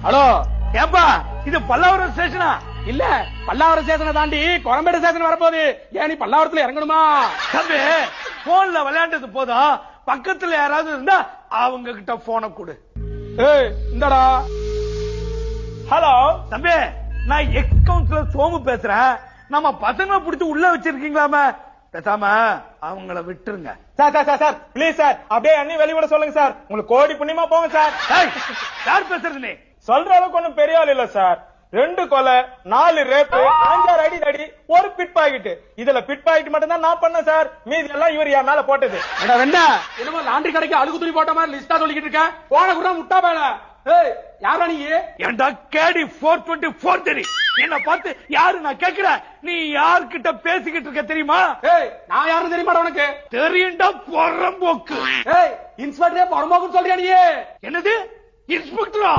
Hello ஏப்பா இது பல்லாவரம் ஸ்டேஷனா? இல்ல பல்லாவரம் ஸ்டேஷனை தாண்டி கோயம்பேடு ஸ்டேஷன் வரப்போகுது. ஏன் நீ பல்லாவரத்துல இறங்கணுமா? தம்பி போன்ல விளையாண்டது போதும், பக்கத்துல யாராவது இருந்தா அவங்க கிட்ட போன கொடு. ஏய் இந்தடா. ஹலோ தம்பி, நான் எக்ஸ் கவுன்சிலர் சோமு பேசுறேன். நம்ம பசங்களை பிடிச்சி உள்ள வச்சிருக்கீங்களாம? பேசாம அவங்கள விட்டுருங்க. Sir sir sir sir please sir, அப்படியே அண்ணி வெளிவிட சொல்லுங்க சார். உங்களுக்கு கோடி புண்ணியமா போங்க சார். யார் பேசுறது நீ? சொல்ற அளவுக்கு ஒண்ணும் பெரிய ஆள் இல்ல சார். 2 கொலை, 4 ரேப்பு, 5-6 அடி தடி, ஒரு பிட் பாக்கெட். இதுல பிட் பாக்கெட் மட்டும் தான் நான் பண்ணேன் சார். மீதி எல்லாம் இவர் என் மேல போட்டது. என்னமோ லாண்டரி கடைக்கு அழுகு துணி போட்ட மாதிரி லிஸ்டா சொல்லிக்கிட்டு இருக்கேன். போன கூட முட்டா பேல. ஏய் யாரா நீ? ஏண்டா கேடி 424 தெரியும். என்ன பார்த்து யாரு நான் கேக்குறேன். நீ யார்கிட்ட பேசிக்கிட்டு இருக்க தெரியுமா? ஏய் நான் யாருன்னு தெரியுமாடா உனக்கு? தெரியும்டா பொறம்போக்கு. ஏய் இன்ஸ்பெக்டரே பொறம்போக்குன்னு சொல்றியா நீ? என்னது இன்ஸ்பெக்டரா?